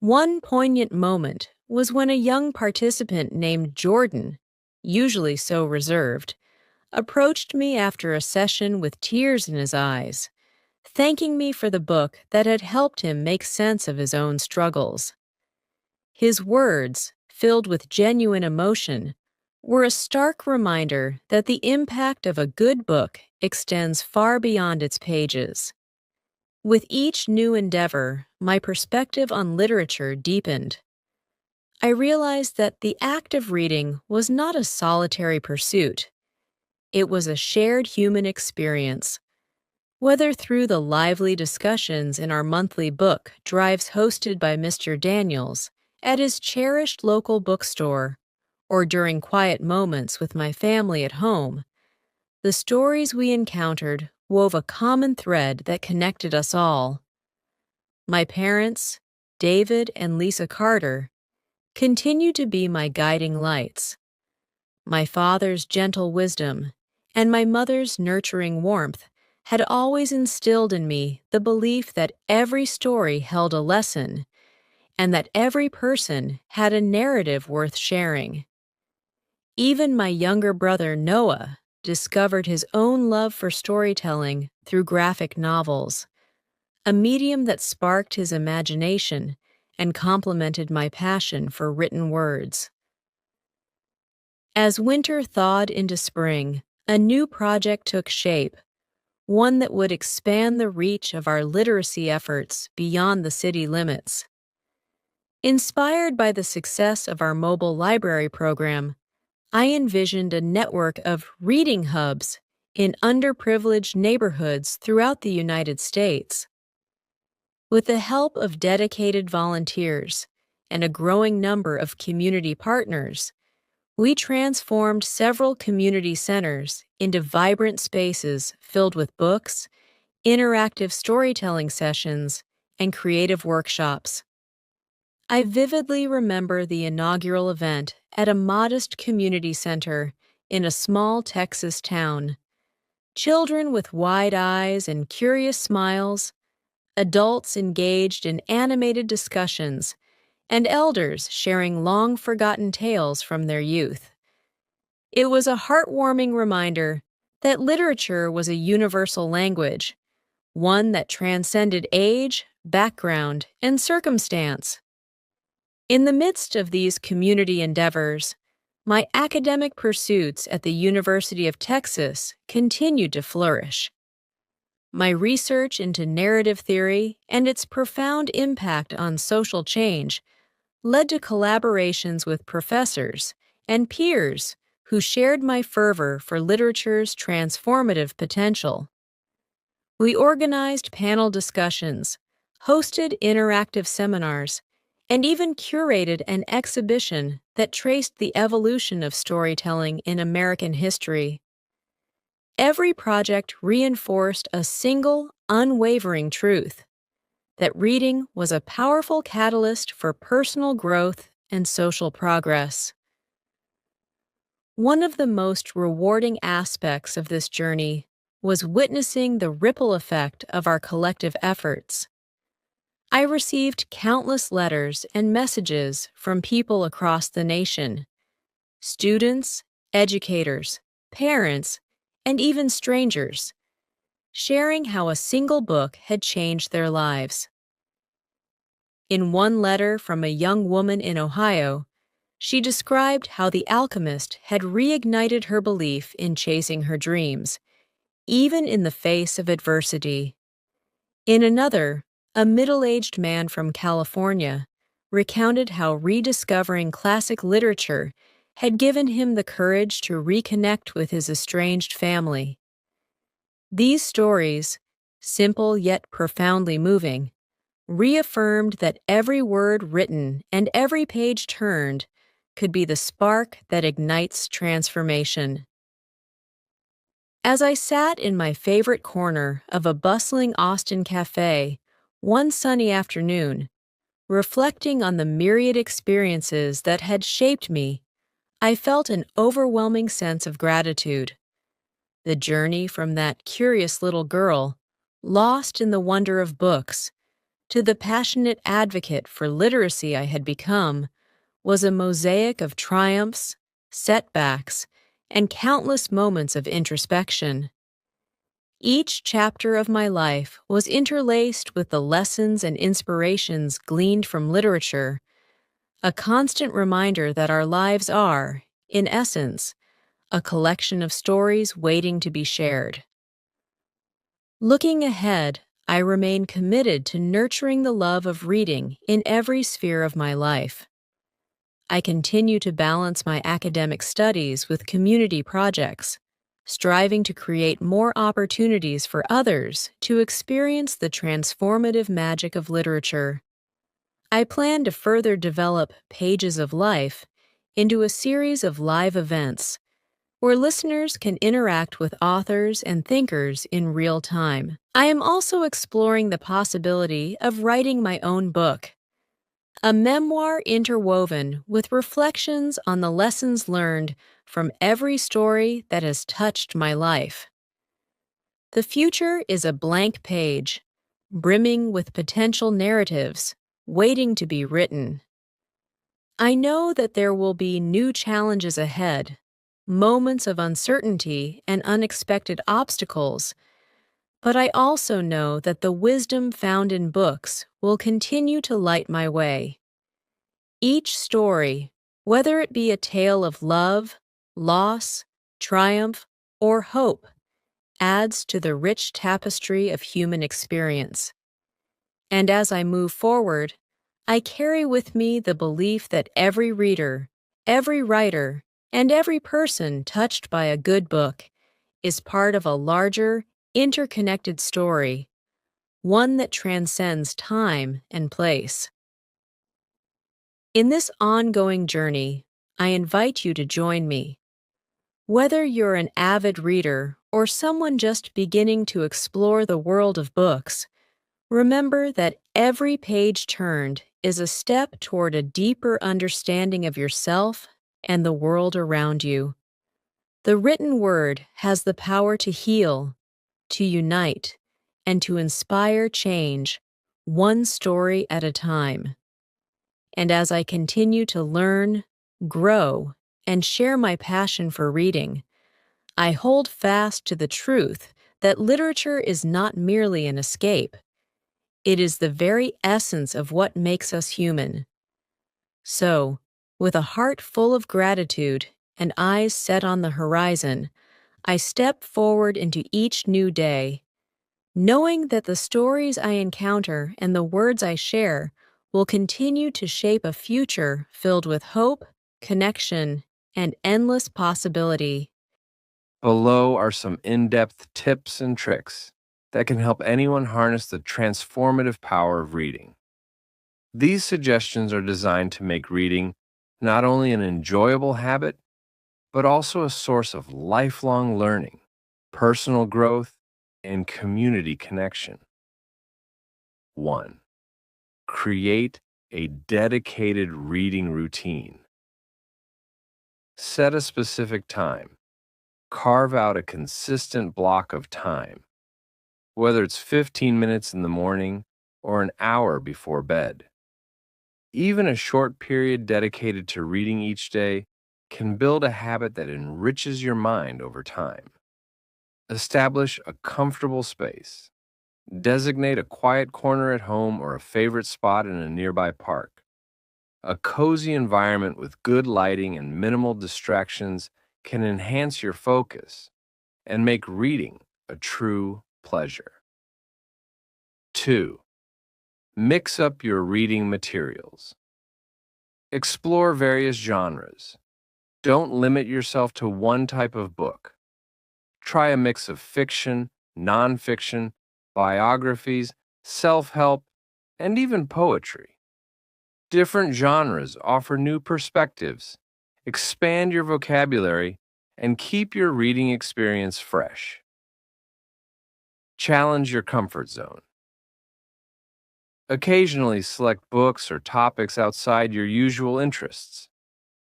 One poignant moment was when a young participant named Jordan, usually so reserved, approached me after a session with tears in his eyes, thanking me for the book that had helped him make sense of his own struggles. His words, filled with genuine emotion, were a stark reminder that the impact of a good book extends far beyond its pages. With each new endeavor, my perspective on literature deepened. I realized that the act of reading was not a solitary pursuit. It was a shared human experience. Whether through the lively discussions in our monthly book drives hosted by Mr. Daniels at his cherished local bookstore, or during quiet moments with my family at home, the stories we encountered wove a common thread that connected us all. My parents, David and Lisa Carter, continue to be my guiding lights. My father's gentle wisdom and my mother's nurturing warmth had always instilled in me the belief that every story held a lesson and that every person had a narrative worth sharing. Even my younger brother Noah discovered his own love for storytelling through graphic novels, a medium that sparked his imagination and complemented my passion for written words. As winter thawed into spring, a new project took shape, one that would expand the reach of our literacy efforts beyond the city limits. Inspired by the success of our mobile library program, I envisioned a network of reading hubs in underprivileged neighborhoods throughout the United States. With the help of dedicated volunteers and a growing number of community partners, we transformed several community centers into vibrant spaces filled with books, interactive storytelling sessions, and creative workshops. I vividly remember the inaugural event at a modest community center in a small Texas town. Children with wide eyes and curious smiles, adults engaged in animated discussions, and elders sharing long-forgotten tales from their youth. It was a heartwarming reminder that literature was a universal language, one that transcended age, background, and circumstance. In the midst of these community endeavors, my academic pursuits at the University of Texas continued to flourish. My research into narrative theory and its profound impact on social change led to collaborations with professors and peers who shared my fervor for literature's transformative potential. We organized panel discussions, hosted interactive seminars, and even curated an exhibition that traced the evolution of storytelling in American history. Every project reinforced a single, unwavering truth: that reading was a powerful catalyst for personal growth and social progress. One of the most rewarding aspects of this journey was witnessing the ripple effect of our collective efforts. I received countless letters and messages from people across the nation: students, educators, parents, and even strangers, sharing how a single book had changed their lives. In one letter from a young woman in Ohio, she described how The Alchemist had reignited her belief in chasing her dreams, even in the face of adversity. In another, a middle-aged man from California recounted how rediscovering classic literature had given him the courage to reconnect with his estranged family. These stories, simple yet profoundly moving, reaffirmed that every word written and every page turned could be the spark that ignites transformation. As I sat in my favorite corner of a bustling Austin cafe one sunny afternoon, reflecting on the myriad experiences that had shaped me, I felt an overwhelming sense of gratitude. The journey from that curious little girl, lost in the wonder of books, to the passionate advocate for literacy I had become, was a mosaic of triumphs, setbacks, and countless moments of introspection. Each chapter of my life was interlaced with the lessons and inspirations gleaned from literature, a constant reminder that our lives are, in essence, a collection of stories waiting to be shared. Looking ahead, I remain committed to nurturing the love of reading in every sphere of my life. I continue to balance my academic studies with community projects, striving to create more opportunities for others to experience the transformative magic of literature. I plan to further develop Pages of Life into a series of live events where listeners can interact with authors and thinkers in real time. I am also exploring the possibility of writing my own book, a memoir interwoven with reflections on the lessons learned from every story that has touched my life. The future is a blank page, brimming with potential narratives, waiting to be written. I know that there will be new challenges ahead, moments of uncertainty and unexpected obstacles, but I also know that the wisdom found in books will continue to light my way. Each story, whether it be a tale of love, loss, triumph, or hope, adds to the rich tapestry of human experience. And as I move forward, I carry with me the belief that every reader, every writer, and every person touched by a good book is part of a larger, interconnected story, one that transcends time and place. In this ongoing journey, I invite you to join me. Whether you're an avid reader or someone just beginning to explore the world of books, remember that every page turned is a step toward a deeper understanding of yourself and the world around you. The written word has the power to heal, to unite, and to inspire change, one story at a time. And as I continue to learn, grow, and share my passion for reading, I hold fast to the truth that literature is not merely an escape. It is the very essence of what makes us human. So, with a heart full of gratitude and eyes set on the horizon, I step forward into each new day, knowing that the stories I encounter and the words I share will continue to shape a future filled with hope, connection, and endless possibility. Below are some in-depth tips and tricks that can help anyone harness the transformative power of reading. These suggestions are designed to make reading not only an enjoyable habit, but also a source of lifelong learning, personal growth, and community connection. 1. Create a dedicated reading routine. Set a specific time. Carve out a consistent block of time, whether it's 15 minutes in the morning or an hour before bed. Even a short period dedicated to reading each day can build a habit that enriches your mind over time. Establish a comfortable space. Designate a quiet corner at home or a favorite spot in a nearby park. A cozy environment with good lighting and minimal distractions can enhance your focus and make reading a true pleasure. 2. Mix up your reading materials. Explore various genres. Don't limit yourself to one type of book. Try a mix of fiction, nonfiction, biographies, self-help, and even poetry. Different genres offer new perspectives, expand your vocabulary, and keep your reading experience fresh. Challenge your comfort zone. Occasionally select books or topics outside your usual interests.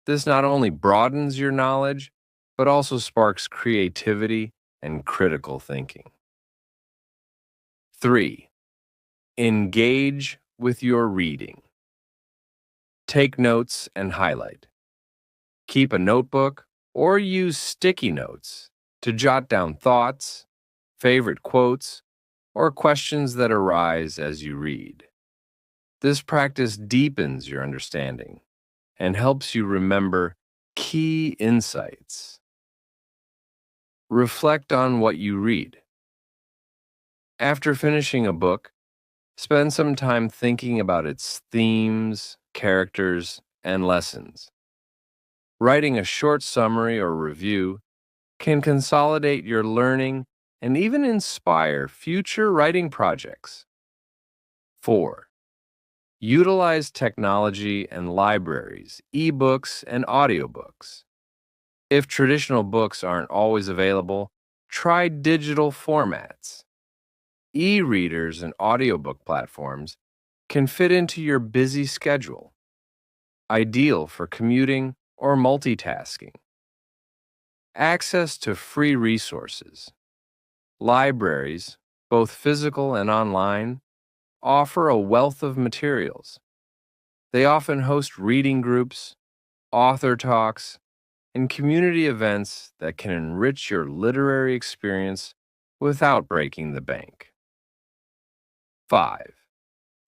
This not only broadens your knowledge, but also sparks creativity and critical thinking. 3. Engage with your reading. Take notes and highlight. Keep a notebook or use sticky notes to jot down thoughts, favorite quotes, or questions that arise as you read. This practice deepens your understanding and helps you remember key insights. Reflect on what you read. After finishing a book, spend some time thinking about its themes, characters, and lessons. Writing a short summary or review can consolidate your learning and even inspire future writing projects. 4. Utilize technology and libraries, ebooks, and audiobooks. If traditional books aren't always available, try digital formats. E-readers and audiobook platforms can fit into your busy schedule, ideal for commuting or multitasking. Access to free resources. Libraries, both physical and online, offer a wealth of materials. They often host reading groups, author talks, and community events that can enrich your literary experience without breaking the bank. 5.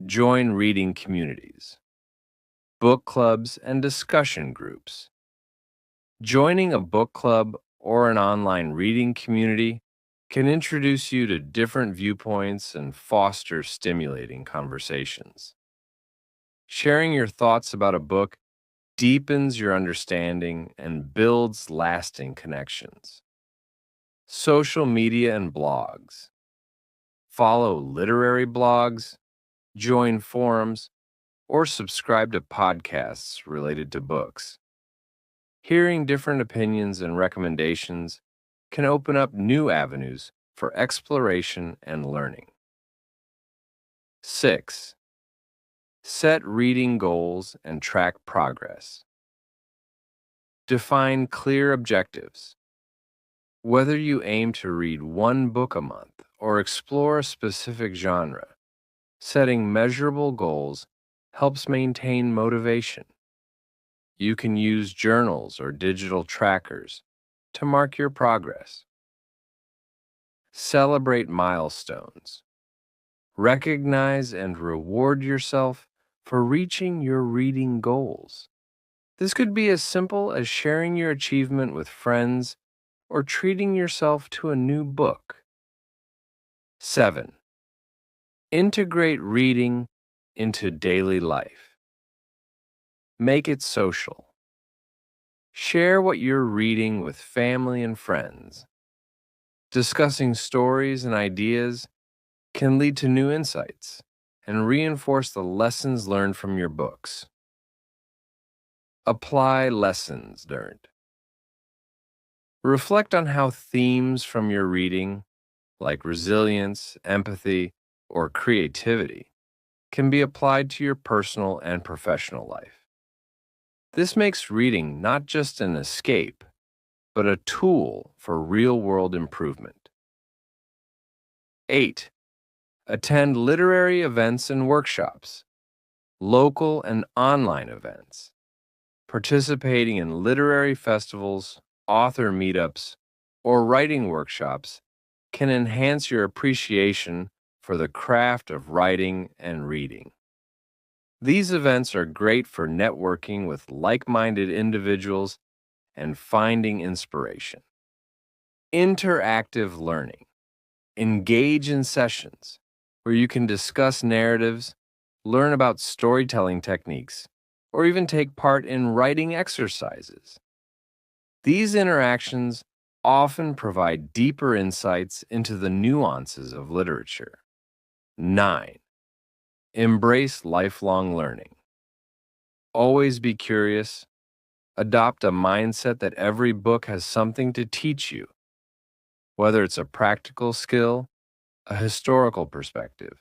Join reading communities, book clubs, and discussion groups. Joining a book club or an online reading community can introduce you to different viewpoints and foster stimulating conversations. Sharing your thoughts about a book deepens your understanding and builds lasting connections. Social media and blogs. Follow literary blogs, join forums, or subscribe to podcasts related to books. Hearing different opinions and recommendations can open up new avenues for exploration and learning. 6. Set reading goals and track progress. Define clear objectives. Whether you aim to read one book a month or explore a specific genre, setting measurable goals helps maintain motivation. You can use journals or digital trackers to mark your progress. Celebrate milestones. Recognize and reward yourself for reaching your reading goals. This could be as simple as sharing your achievement with friends or treating yourself to a new book. 7. Integrate reading into daily life. Make it social. Share what you're reading with family and friends. Discussing stories and ideas can lead to new insights and reinforce the lessons learned from your books. Apply lessons learned. Reflect on how themes from your reading, like resilience, empathy, or creativity, can be applied to your personal and professional life. This makes reading not just an escape, but a tool for real-world improvement. 8. Attend literary events and workshops, local and online events. Participating in literary festivals, author meetups, or writing workshops can enhance your appreciation for the craft of writing and reading. These events are great for networking with like-minded individuals and finding inspiration. Interactive learning. Engage in sessions where you can discuss narratives, learn about storytelling techniques, or even take part in writing exercises. These interactions often provide deeper insights into the nuances of literature. 9. Embrace lifelong learning. Always be curious. Adopt a mindset that every book has something to teach you, whether it's a practical skill, a historical perspective,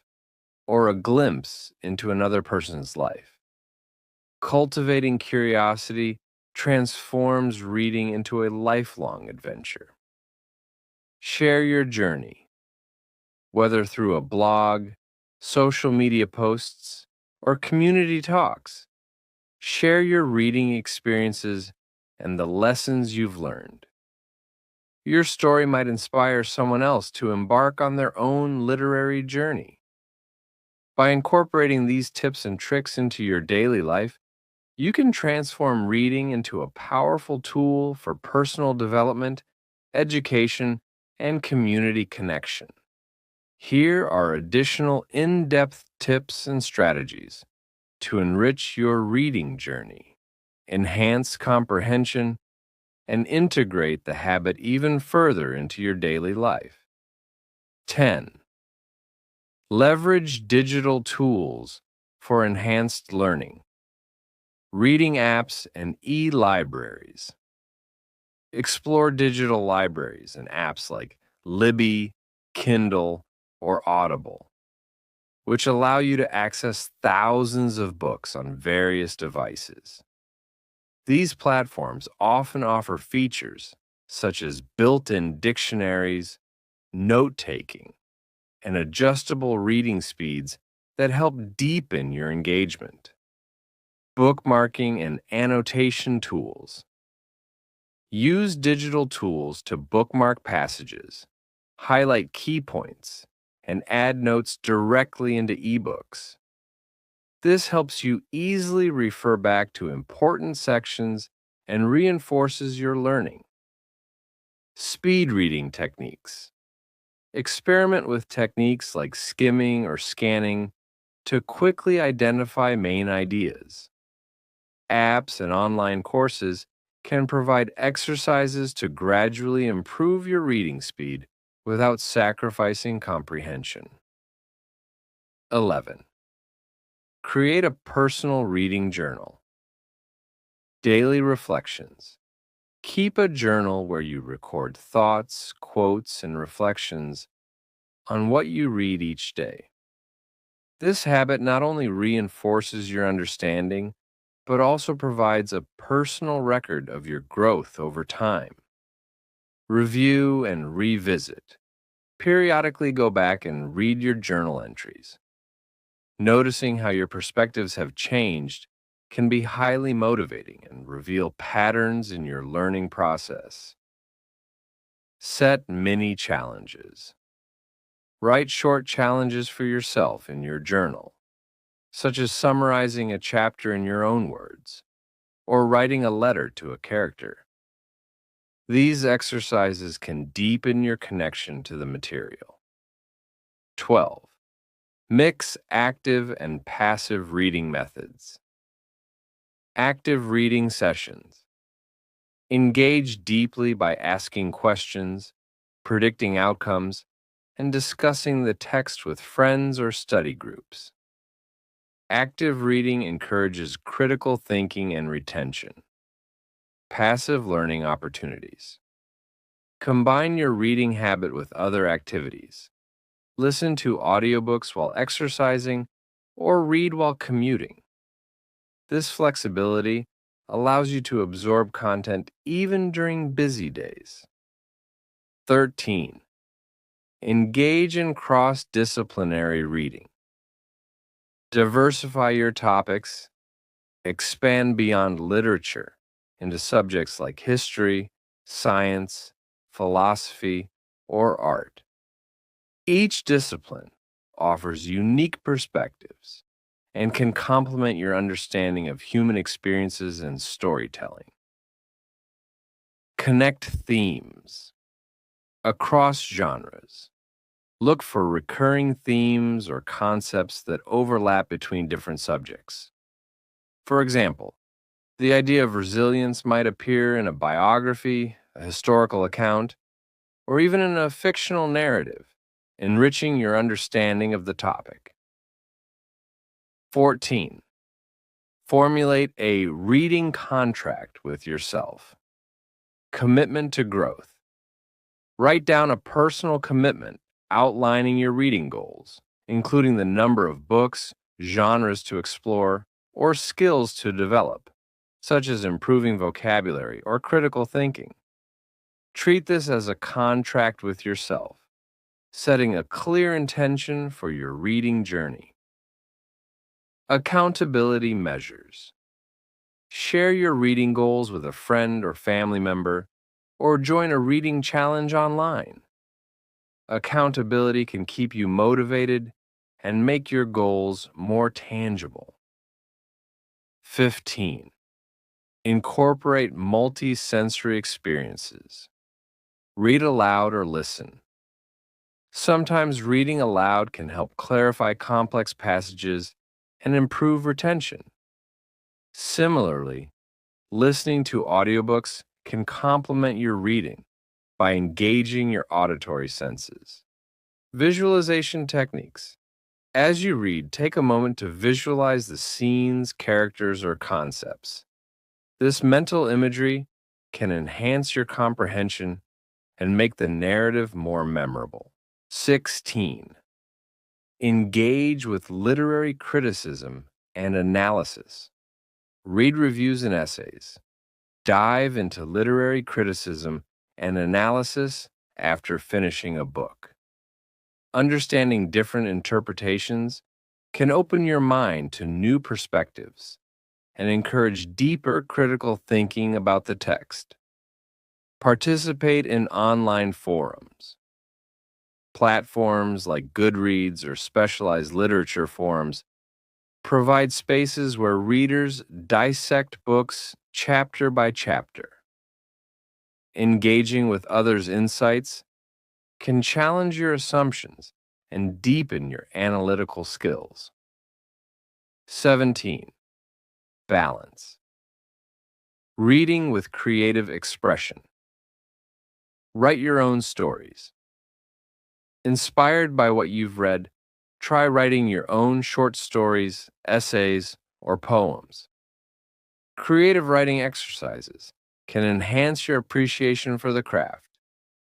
or a glimpse into another person's life. Cultivating curiosity transforms reading into a lifelong adventure. Share your journey, whether through a blog, social media posts, or community talks. Share your reading experiences and the lessons you've learned. Your story might inspire someone else to embark on their own literary journey. By incorporating these tips and tricks into your daily life, you can transform reading into a powerful tool for personal development, education, and community connection. Here are additional in-depth tips and strategies to enrich your reading journey, enhance comprehension, and integrate the habit even further into your daily life. 10. Leverage digital tools for enhanced learning. Reading apps and e-libraries. Explore digital libraries and apps like Libby, Kindle, or Audible, which allow you to access thousands of books on various devices. These platforms often offer features such as built-in dictionaries, note-taking, and adjustable reading speeds that help deepen your engagement. Bookmarking and annotation tools. Use digital tools to bookmark passages, highlight key points, and add notes directly into ebooks. This helps you easily refer back to important sections and reinforces your learning. Speed reading techniques. Experiment with techniques like skimming or scanning to quickly identify main ideas. Apps and online courses can provide exercises to gradually improve your reading speed without sacrificing comprehension. 11. Create a personal reading journal. Daily reflections. Keep a journal where you record thoughts, quotes, and reflections on what you read each day. This habit not only reinforces your understanding, but also provides a personal record of your growth over time. Review and revisit. Periodically go back and read your journal entries. Noticing how your perspectives have changed can be highly motivating and reveal patterns in your learning process. Set mini challenges. Write short challenges for yourself in your journal, such as summarizing a chapter in your own words or writing a letter to a character. These exercises can deepen your connection to the material. 12. Mix active and passive reading methods. Active reading sessions. Engage deeply by asking questions, predicting outcomes, and discussing the text with friends or study groups. Active reading encourages critical thinking and retention. Passive learning opportunities. Combine your reading habit with other activities. Listen to audiobooks while exercising or read while commuting. This flexibility allows you to absorb content even during busy days. 13. Engage in cross-disciplinary reading. Diversify your topics, Expand beyond literature into subjects like history, science, philosophy, or art. Each discipline offers unique perspectives and can complement your understanding of human experiences and storytelling. Connect themes across genres. Look for recurring themes or concepts that overlap between different subjects. For example, the idea of resilience might appear in a biography, a historical account, or even in a fictional narrative, enriching your understanding of the topic. 14. Formulate a reading contract with yourself. Commitment to growth. Write down a personal commitment outlining your reading goals, including the number of books, genres to explore, or skills to develop, such as improving vocabulary or critical thinking. Treat this as a contract with yourself, setting a clear intention for your reading journey. Accountability measures. Share your reading goals with a friend or family member, or join a reading challenge online. Accountability can keep you motivated and make your goals more tangible. 15. Incorporate multi-sensory experiences. Read aloud or listen. Sometimes reading aloud can help clarify complex passages and improve retention. Similarly, listening to audiobooks can complement your reading by engaging your auditory senses. Visualization techniques. As you read, take a moment to visualize the scenes, characters, or concepts. This mental imagery can enhance your comprehension and make the narrative more memorable. 16. Engage with literary criticism and analysis. Read reviews and essays. Dive into literary criticism and analysis after finishing a book. Understanding different interpretations can open your mind to new perspectives and encourage deeper critical thinking about the text. Participate in online forums. Platforms like Goodreads or specialized literature forums provide spaces where readers dissect books chapter by chapter. Engaging with others' insights can challenge your assumptions and deepen your analytical skills. 17. Balance. Reading with creative expression. Write your own stories. Inspired by what you've read, try writing your own short stories, essays, or poems. Creative writing exercises can enhance your appreciation for the craft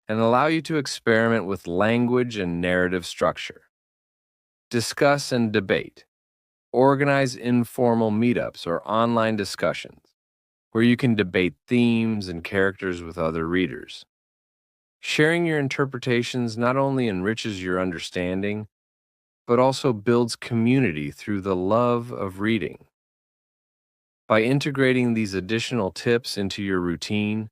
and allow you to experiment with language and narrative structure. Discuss and debate. Organize informal meetups or online discussions where you can debate themes and characters with other readers. Sharing your interpretations not only enriches your understanding, but also builds community through the love of reading. By integrating these additional tips into your routine,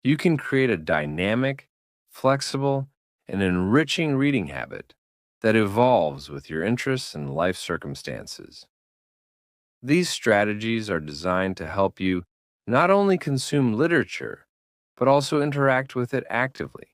you can create a dynamic, flexible, and enriching reading habit that evolves with your interests and life circumstances. These strategies are designed to help you not only consume literature, but also interact with it actively,